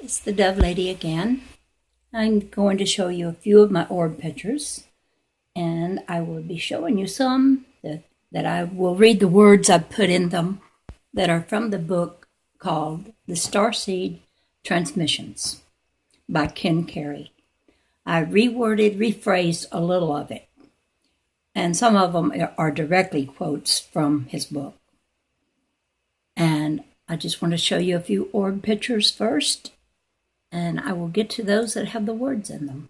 It's the Dove Lady again. I'm going to show you a few of my orb pictures, and I will be showing you some that I will read the words I've put in them that are from the book called The Starseed Transmissions by Ken Carey. I rephrased a little of it, and some of them are directly quotes from his book. And I just want to show you a few orb pictures first, and I will get to those that have the words in them.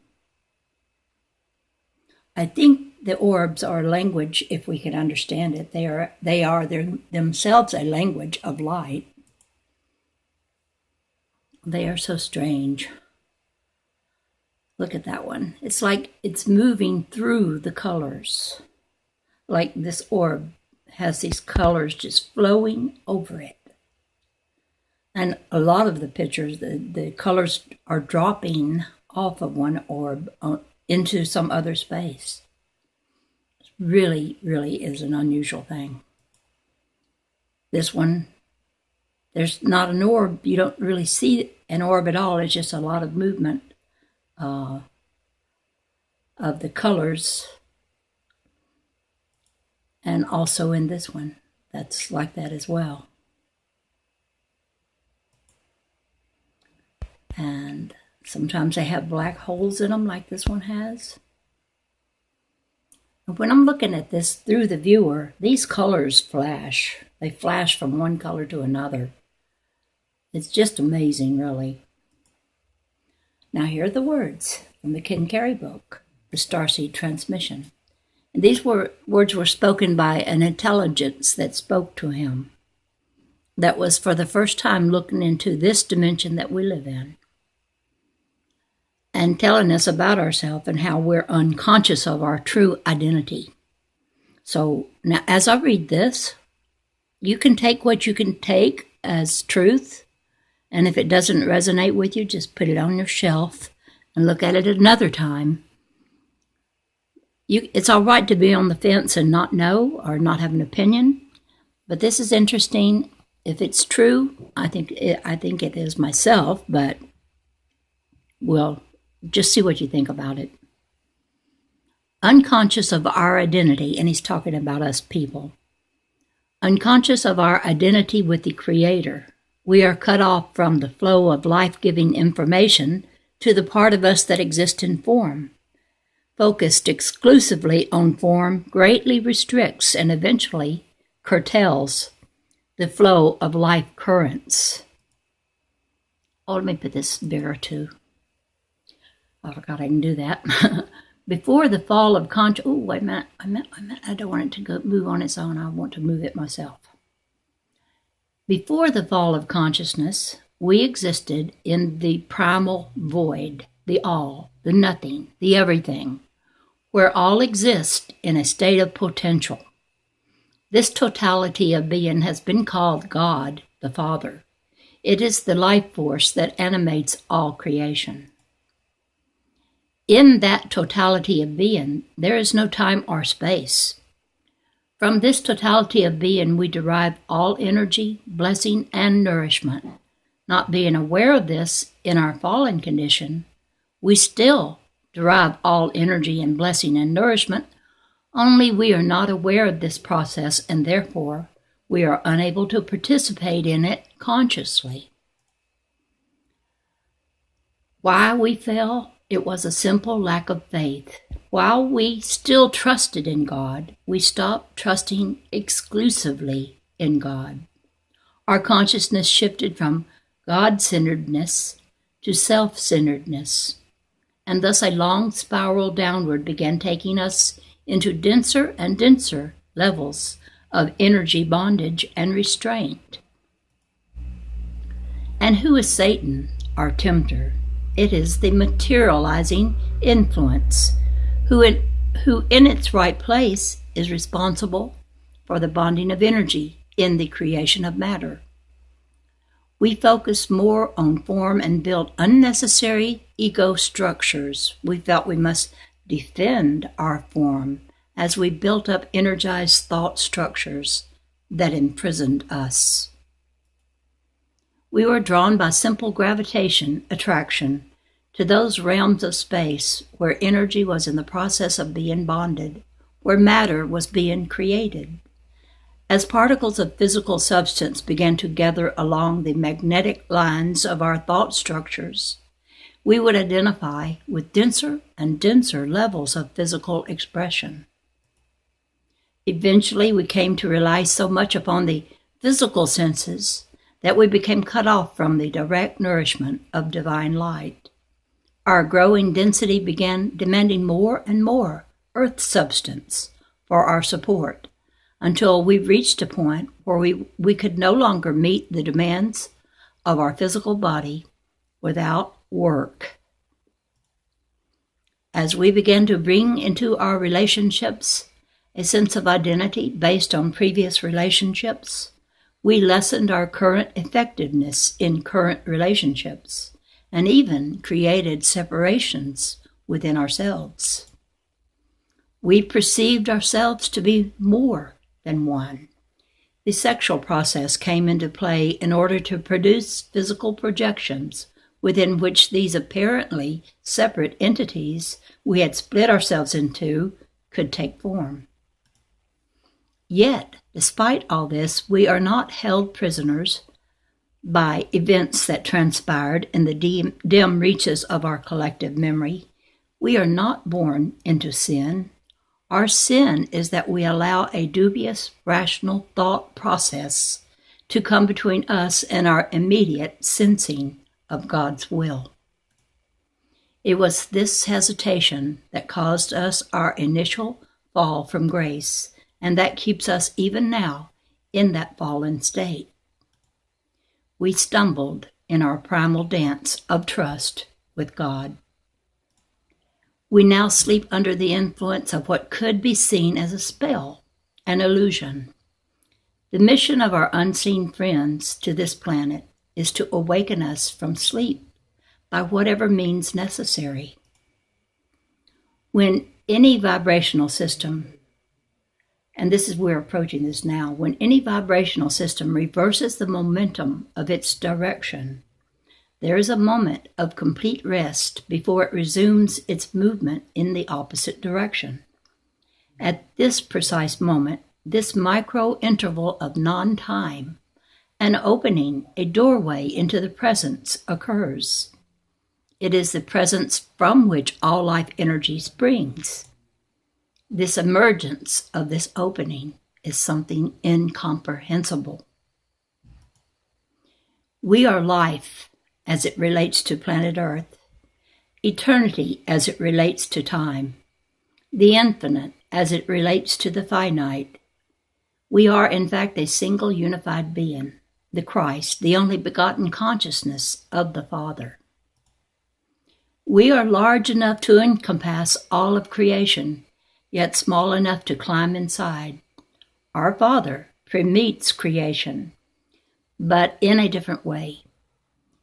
I think the orbs are a language, if we can understand it. They are themselves a language of light. They are so strange. Look at that one. It's like it's moving through the colors. Like this orb has these colors just flowing over it. And a lot of the pictures, the colors are dropping off of one orb into some other space. It really, really is an unusual thing. This one, there's not an orb. You don't really see an orb at all. It's just a lot of movement of the colors. And also in this one, that's like that as well. And sometimes they have black holes in them like this one has. And when I'm looking at this through the viewer, these colors flash. They flash from one color to another. It's just amazing, really. Now here are the words from the Ken Carey book, The Starseed Transmission. And these words were spoken by an intelligence that spoke to him, that was for the first time looking into this dimension that we live in, and telling us about ourselves and how we're unconscious of our true identity. So now as I read this, you can take what you can take as truth, and if it doesn't resonate with you, just put it on your shelf and look at it another time. It's all right to be on the fence and not know or not have an opinion, but this is interesting. If it's true, I think it is myself, but we'll just see what you think about it. Unconscious of our identity, and he's talking about us people. Unconscious of our identity with the Creator, we are cut off from the flow of life-giving information to the part of us that exists in form. Focused exclusively on form greatly restricts and eventually curtails the flow of life currents. Oh, let me put this bigger too. I forgot I can do that. Before the fall of consciousness. Oh, wait a minute. I don't want it to move on its own. I want to move it myself. Before the fall of consciousness, we existed in the primal void, the all, the nothing, the everything, where all exists in a state of potential. This totality of being has been called God, the Father. It is the life force that animates all creation. In that totality of being, there is no time or space. From this totality of being, we derive all energy, blessing, and nourishment. Not being aware of this in our fallen condition, we still derive all energy and blessing and nourishment, only we are not aware of this process, and therefore we are unable to participate in it consciously. Why we fell? It was a simple lack of faith. While we still trusted in God, we stopped trusting exclusively in God. Our consciousness shifted from God-centeredness to self-centeredness, and thus a long spiral downward began taking us into denser and denser levels of energy bondage and restraint. And who is Satan, our tempter? It is the materializing influence, who in its right place is responsible for the bonding of energy in the creation of matter. We focused more on form and built unnecessary ego structures. We felt we must defend our form as we built up energized thought structures that imprisoned us. We were drawn by simple gravitation attraction to those realms of space where energy was in the process of being bonded, where matter was being created. As particles of physical substance began to gather along the magnetic lines of our thought structures, we would identify with denser and denser levels of physical expression. Eventually, we came to rely so much upon the physical senses that we became cut off from the direct nourishment of divine light. Our growing density began demanding more and more earth substance for our support, until we reached a point where we could no longer meet the demands of our physical body without work. As we began to bring into our relationships a sense of identity based on previous relationships, we lessened our current effectiveness in current relationships and even created separations within ourselves. We perceived ourselves to be more than one. The sexual process came into play in order to produce physical projections within which these apparently separate entities we had split ourselves into could take form. Yet, despite all this, we are not held prisoners by events that transpired in the dim reaches of our collective memory. We are not born into sin. Our sin is that we allow a dubious, rational thought process to come between us and our immediate sensing of God's will. It was this hesitation that caused us our initial fall from grace, and that keeps us even now in that fallen state. We stumbled in our primal dance of trust with God. We now sleep under the influence of what could be seen as a spell, an illusion. The mission of our unseen friends to this planet is to awaken us from sleep by whatever means necessary. When any vibrational system, and we're approaching this now, when any vibrational system reverses the momentum of its direction, there is a moment of complete rest before it resumes its movement in the opposite direction. At this precise moment, this micro-interval of non-time, an opening, a doorway into the presence occurs. It is the presence from which all life energy springs. This emergence of this opening is something incomprehensible. We are life as it relates to planet Earth, eternity as it relates to time, the infinite as it relates to the finite. We are, in fact, a single unified being, the Christ, the only begotten consciousness of the Father. We are large enough to encompass all of creation, yet small enough to climb inside. Our Father permeates creation, but in a different way.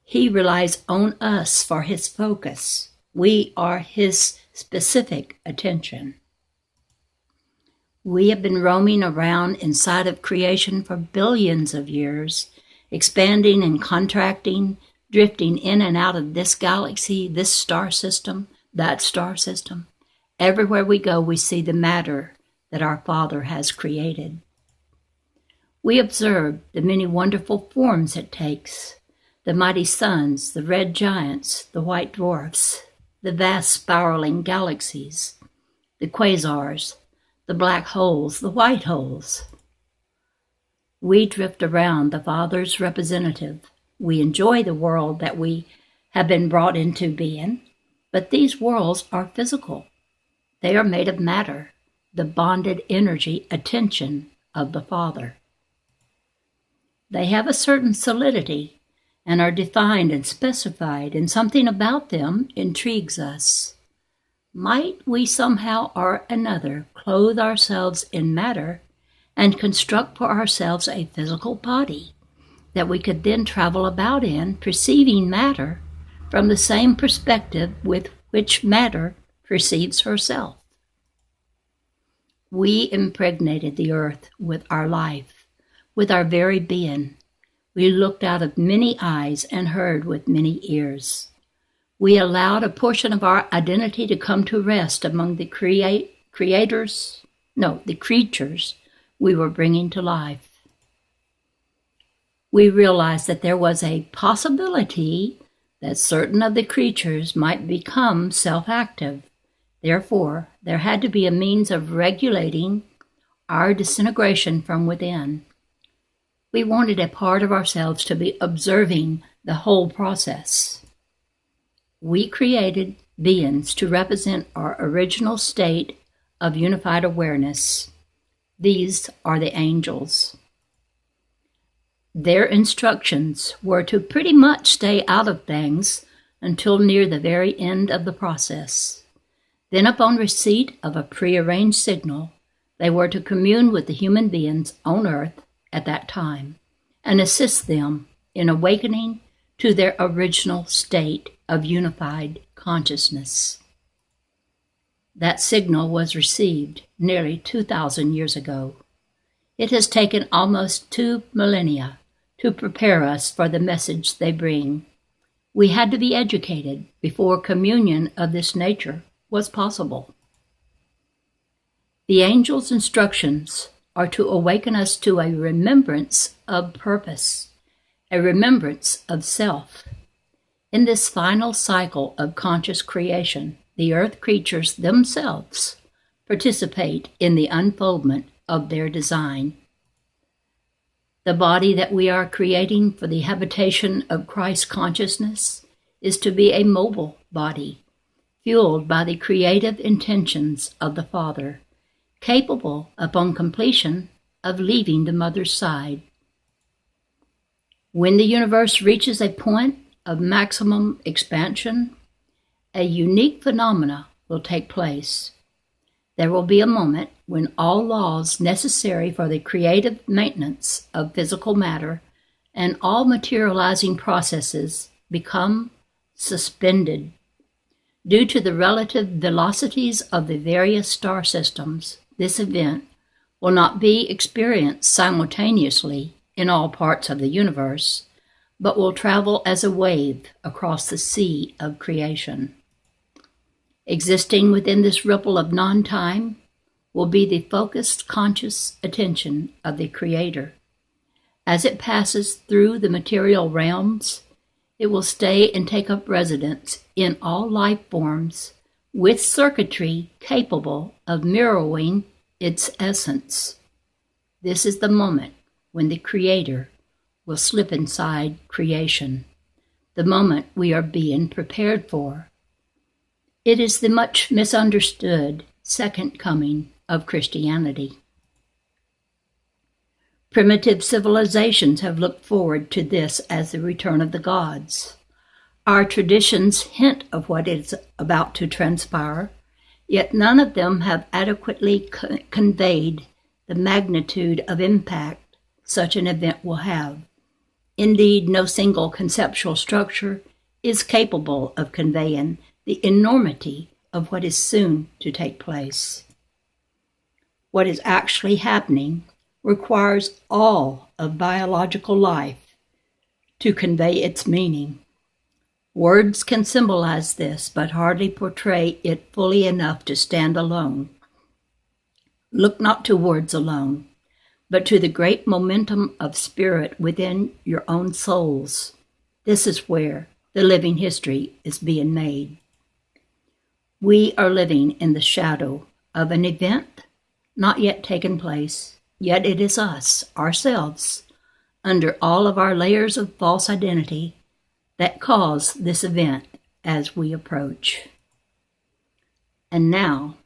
He relies on us for his focus. We are his specific attention. We have been roaming around inside of creation for billions of years, expanding and contracting, drifting in and out of this galaxy, this star system, that star system. Everywhere we go, we see the matter that our Father has created. We observe the many wonderful forms it takes, the mighty suns, the red giants, the white dwarfs, the vast spiraling galaxies, the quasars, the black holes, the white holes. We drift around the Father's representative. We enjoy the world that we have been brought into being, but these worlds are physical. They are made of matter, the bonded energy attention of the Father. They have a certain solidity and are defined and specified, and something about them intrigues us. Might we somehow or another clothe ourselves in matter and construct for ourselves a physical body that we could then travel about in, perceiving matter from the same perspective with which matter perceives herself? We impregnated the earth with our life, with our very being. We looked out of many eyes and heard with many ears. We allowed a portion of our identity to come to rest among the creatures we were bringing to life. We realized that there was a possibility that certain of the creatures might become self-active. Therefore, there had to be a means of regulating our disintegration from within. We wanted a part of ourselves to be observing the whole process. We created beings to represent our original state of unified awareness. These are the angels. Their instructions were to pretty much stay out of things until near the very end of the process. Then, upon receipt of a prearranged signal, they were to commune with the human beings on Earth at that time and assist them in awakening to their original state of unified consciousness. That signal was received nearly 2,000 years ago. It has taken almost 2 millennia to prepare us for the message they bring. We had to be educated before communion of this nature was possible. The angels' instructions are to awaken us to a remembrance of purpose, a remembrance of self. In this final cycle of conscious creation, the earth creatures themselves participate in the unfoldment of their design. The body that we are creating for the habitation of Christ consciousness is to be a mobile body, fueled by the creative intentions of the Father, capable, upon completion, of leaving the Mother's side. When the universe reaches a point of maximum expansion, a unique phenomena will take place. There will be a moment when all laws necessary for the creative maintenance of physical matter and all materializing processes become suspended. Due to the relative velocities of the various star systems, this event will not be experienced simultaneously in all parts of the universe, but will travel as a wave across the sea of creation. Existing within this ripple of non-time will be the focused conscious attention of the Creator. As it passes through the material realms, it will stay and take up residence in all life forms with circuitry capable of mirroring its essence. This is the moment when the Creator will slip inside creation, the moment we are being prepared for. It is the much misunderstood second coming of Christianity. Primitive civilizations have looked forward to this as the return of the gods. Our traditions hint of what is about to transpire, yet none of them have adequately conveyed the magnitude of impact such an event will have. Indeed, no single conceptual structure is capable of conveying the enormity of what is soon to take place. What is actually happening requires all of biological life to convey its meaning. Words can symbolize this, but hardly portray it fully enough to stand alone. Look not to words alone, but to the great momentum of spirit within your own souls. This is where the living history is being made. We are living in the shadow of an event not yet taken place, yet it is us, ourselves, under all of our layers of false identity, that cause this event as we approach. And now,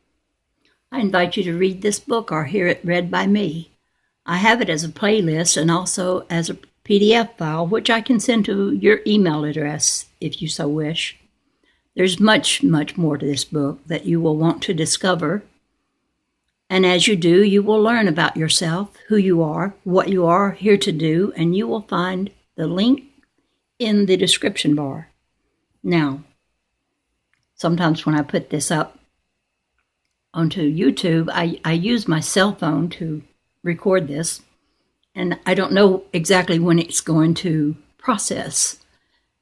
I invite you to read this book or hear it read by me. I have it as a playlist and also as a PDF file, which I can send to your email address if you so wish. There's much, much more to this book that you will want to discover. And as you do, you will learn about yourself, who you are, what you are here to do, and you will find the link in the description bar. Now, sometimes when I put this up onto YouTube, I use my cell phone to record this, and I don't know exactly when it's going to process.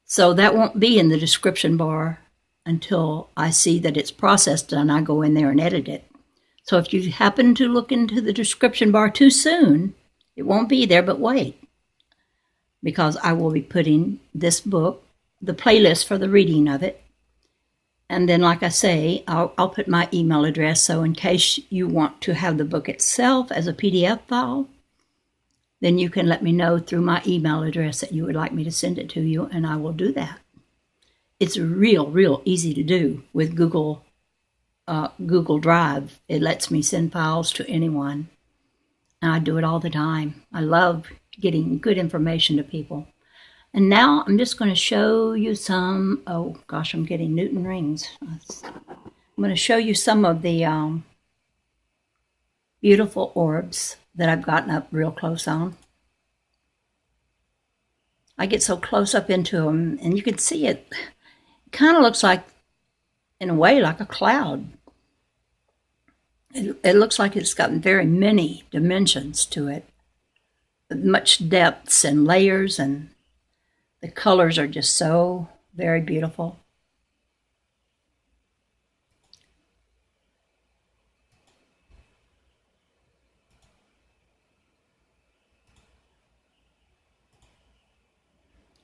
So that won't be in the description bar until I see that it's processed and I go in there and edit it. So if you happen to look into the description bar too soon, it won't be there, but wait, because I will be putting this book, the playlist for the reading of it, and then, like I say, I'll put my email address, so in case you want to have the book itself as a PDF file, then you can let me know through my email address that you would like me to send it to you, and I will do that. It's real easy to do with Google Drive. It lets me send files to anyone, and I do it all the time. I love getting good information to people. And now I'm just going to show you some, oh gosh, I'm getting Newton rings. I'm going to show you some of the beautiful orbs that I've gotten up real close on. I get so close up into them, and you can see it. It kind of looks like, in a way, like a cloud. It looks like it's got very many dimensions to it, much depths and layers, and the colors are just so very beautiful.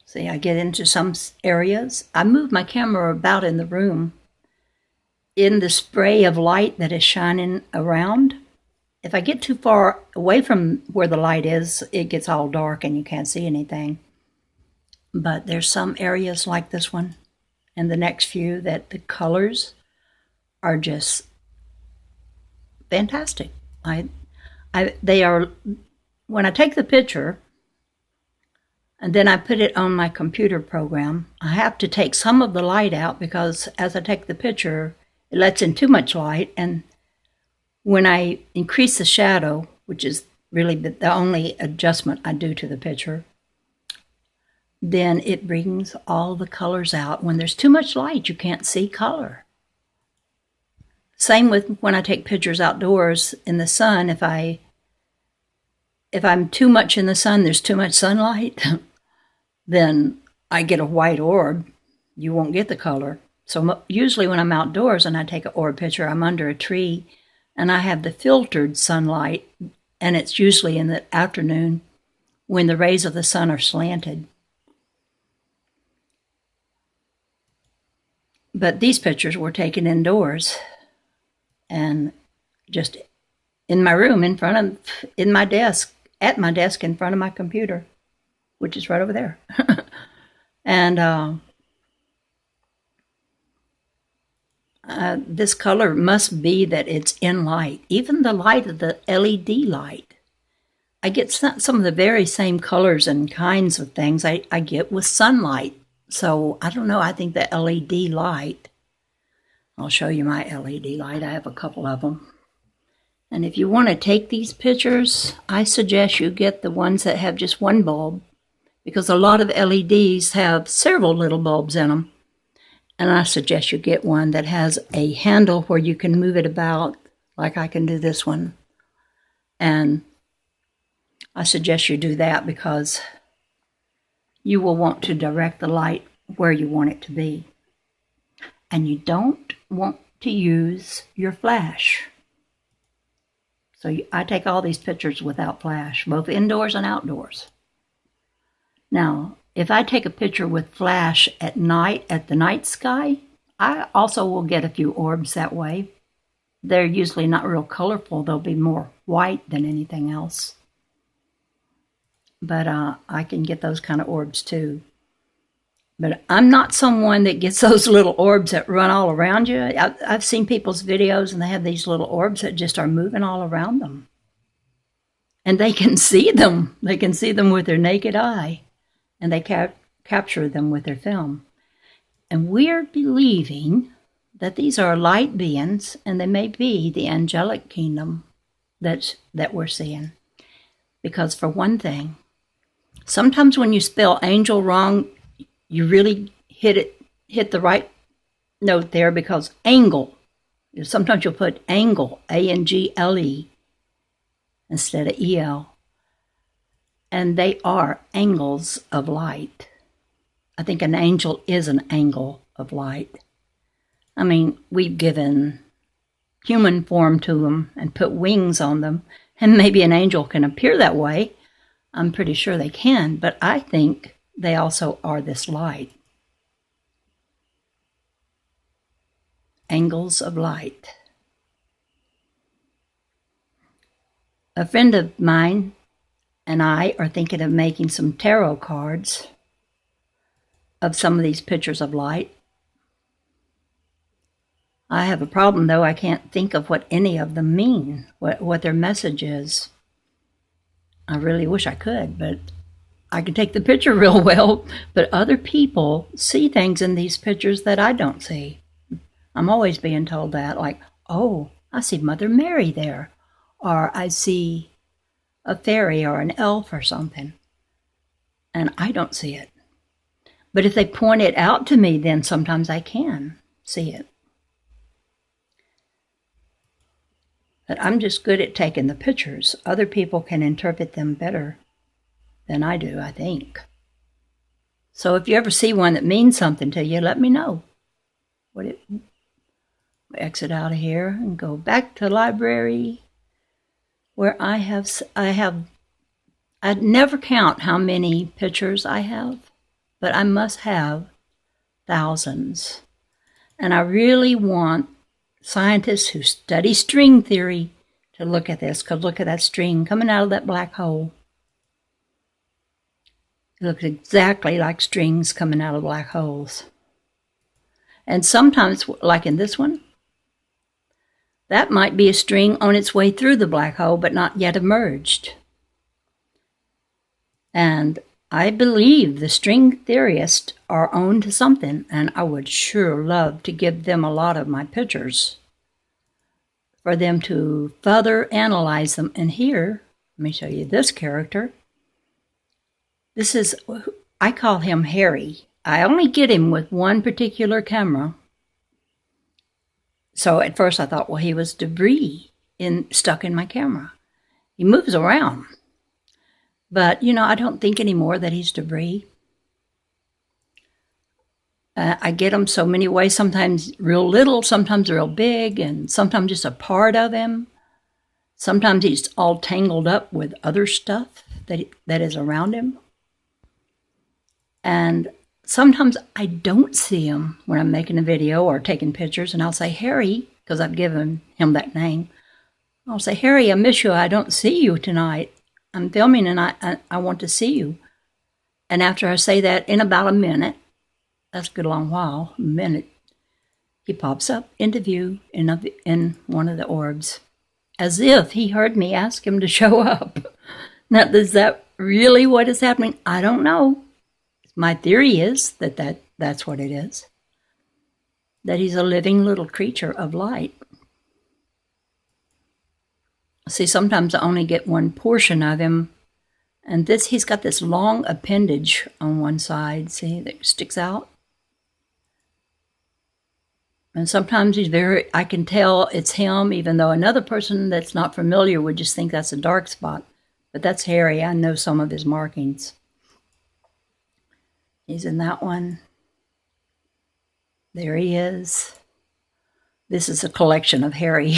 See, I get into some areas. I move my camera about in the room in the spray of light that is shining around. If I get too far away from where the light is, it gets all dark and you can't see anything. But there's some areas like this one and the next few that the colors are just fantastic. They are, when I take the picture and then I put it on my computer program, I have to take some of the light out because as I take the picture, it lets in too much light. And when I increase the shadow, which is really the only adjustment I do to the picture, then it brings all the colors out. When there's too much light, you can't see color. Same with when I take pictures outdoors in the sun. If I'm too much in the sun, there's too much sunlight, then I get a white orb. You won't get the color. So usually when I'm outdoors and I take an orb picture, I'm under a tree and I have the filtered sunlight, and it's usually in the afternoon when the rays of the sun are slanted. But these pictures were taken indoors and just in my room at my desk in front of my computer, which is right over there. And this color must be that it's in light. Even the light of the LED light. I get some of the very same colors and kinds of things I get with sunlight. So, I don't know, I think the LED light, I'll show you my LED light. I have a couple of them. And if you want to take these pictures, I suggest you get the ones that have just one bulb, because a lot of LEDs have several little bulbs in them. And I suggest you get one that has a handle where you can move it about, like I can do this one. And I suggest you do that because you will want to direct the light where you want it to be. And you don't want to use your flash. So I take all these pictures without flash, both indoors and outdoors. Now, if I take a picture with flash at night, at the night sky, I also will get a few orbs that way. They're usually not real colorful. They'll be more white than anything else. But I can get those kind of orbs too. But I'm not someone that gets those little orbs that run all around you. I've seen people's videos and they have these little orbs that just are moving all around them. And they can see them. They can see them with their naked eye. And they capture them with their film. And we're believing that these are light beings and they may be the angelic kingdom that we're seeing. Because for one thing, sometimes when you spell angel wrong, you really hit the right note there, because angle, sometimes you'll put angle, A-N-G-L-E, instead of E-L. and they are angles of light. I think an angel is an angle of light. I mean, we've given human form to them and put wings on them, and maybe an angel can appear that way. I'm pretty sure they can, but I think they also are this light. Angles of light. A friend of mine and I are thinking of making some tarot cards of some of these pictures of light. I have a problem, though. I can't think of what any of them mean, what their message is. I really wish I could, but I can take the picture real well, but other people see things in these pictures that I don't see. I'm always being told that, like, oh, I see Mother Mary there, or I see a fairy or an elf or something, and I don't see it. But if they point it out to me, then sometimes I can see it. But I'm just good at taking the pictures. Other people can interpret them better than I do, I think. So if you ever see one that means something to you, let me know. Exit out of here and go back to the library where I never count how many pictures I have, but I must have thousands. And I really want scientists who study string theory to look at this, because look at that string coming out of that black hole. It looks exactly like strings coming out of black holes. And sometimes, like in this one, that might be a string on its way through the black hole, but not yet emerged. And I believe the string theorists are on to something, and I would sure love to give them a lot of my pictures for them to further analyze them. And here, let me show you this character. This is, I call him Harry. I only get him with one particular camera. So at first I thought, well, he was debris stuck in my camera. He moves around. But, I don't think anymore that he's debris. I get him so many ways, sometimes real little, sometimes real big, and sometimes just a part of him. Sometimes he's all tangled up with other stuff that is around him. And sometimes I don't see him when I'm making a video or taking pictures, and I'll say, Harry, because I've given him that name. I'll say, Harry, I miss you. I don't see you tonight. I'm filming and I want to see you. And after I say that, in about a minute, that's a good long while, a minute, he pops up into view in one of the orbs, as if he heard me ask him to show up. Now, is that really what is happening? I don't know. My theory is that's what it is, that he's a living little creature of light. See, sometimes I only get one portion of him, and he's got this long appendage on one side, see, that sticks out. And sometimes I can tell it's him, even though another person that's not familiar would just think that's a dark spot. But that's Harry. I know some of his markings. He's in that one. There he is. This is a collection of Harry,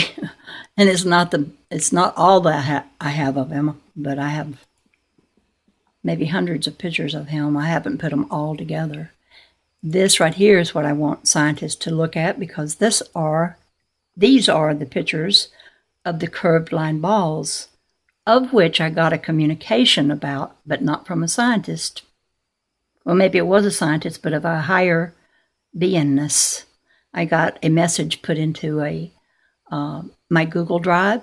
and it's not all that I have of him, but I have maybe hundreds of pictures of him. I haven't put them all together. This right here is what I want scientists to look at, because these are the pictures of the curved line balls, of which I got a communication about, but not from a scientist. Well, maybe it was a scientist, but of a higher beingness. I got a message put into my Google Drive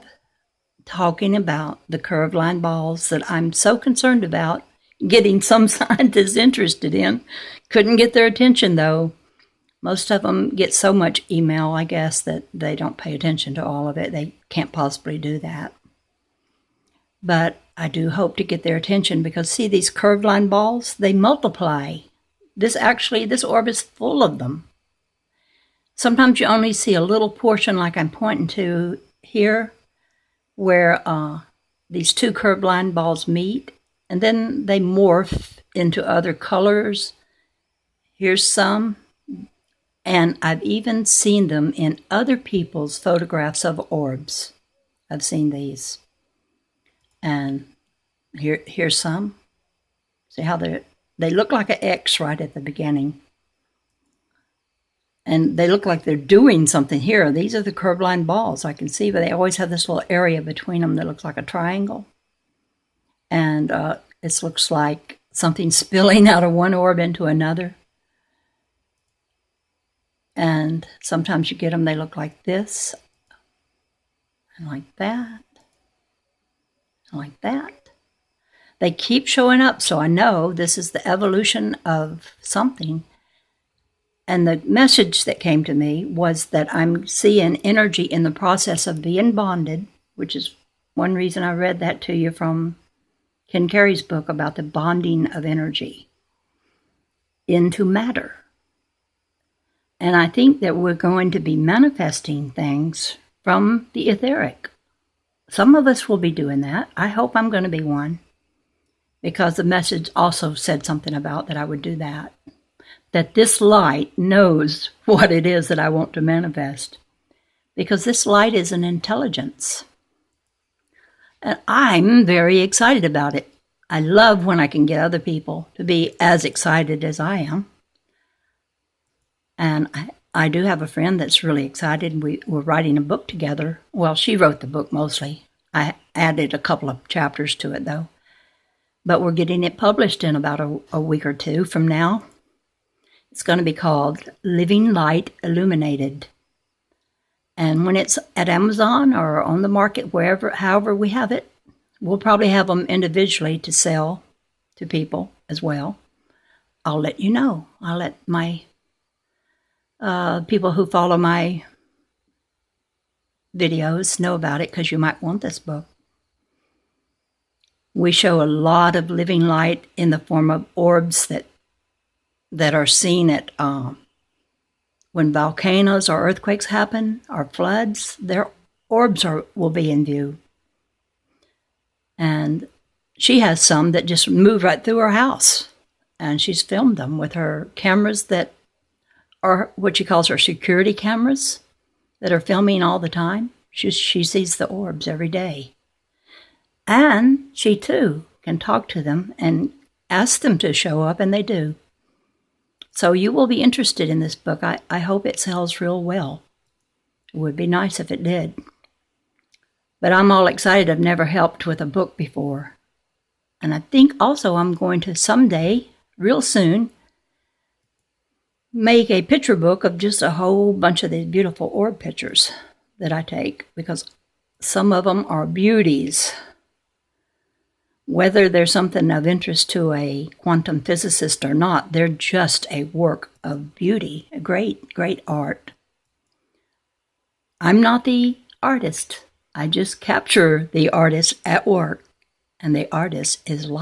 talking about the curved line balls that I'm so concerned about getting some scientists interested in. Couldn't get their attention, though. Most of them get so much email, I guess, that they don't pay attention to all of it. They can't possibly do that. But I do hope to get their attention, because, see, these curved line balls, they multiply. This orb is full of them. Sometimes you only see a little portion, like I'm pointing to here, where these two curved line balls meet, and then they morph into other colors. Here's some. And I've even seen them in other people's photographs of orbs. I've seen these. And here's some. See how they look like an X right at the beginning. And they look like they're doing something here. These are the curved line balls. I can see, but they always have this little area between them that looks like a triangle. And it looks like something spilling out of one orb into another. And sometimes you get them, they look like this, and like that, and like that. They keep showing up, so I know this is the evolution of something. And the message that came to me was that I'm seeing energy in the process of being bonded, which is one reason I read that to you from Ken Carey's book about the bonding of energy into matter. And I think that we're going to be manifesting things from the etheric. Some of us will be doing that. I hope I'm going to be one, because the message also said something about that I would do that. That this light knows what it is that I want to manifest, because this light is an intelligence. And I'm very excited about it. I love when I can get other people to be as excited as I am. And I do have a friend that's really excited. We're writing a book together. Well, she wrote the book mostly. I added a couple of chapters to it, though. But we're getting it published in about a week or two from now. It's going to be called Living Light Illuminated. And when it's at Amazon or on the market, however we have it, we'll probably have them individually to sell to people as well. I'll let you know. I'll let my people who follow my videos know about it, because you might want this book. We show a lot of living light in the form of orbs that are seen at when volcanoes or earthquakes happen or floods. Their orbs will be in view. And she has some that just move right through her house, and she's filmed them with her cameras that are what she calls her security cameras that are filming all the time. She sees the orbs every day. And she, too, can talk to them and ask them to show up, and they do. So you will be interested in this book. I hope it sells real well. It would be nice if it did. But I'm all excited. I've never helped with a book before. And I think also I'm going to someday, real soon, make a picture book of just a whole bunch of these beautiful orb pictures that I take, because some of them are beauties. Whether they're something of interest to a quantum physicist or not, they're just a work of beauty, a great, great art. I'm not the artist. I just capture the artist at work, and the artist is life.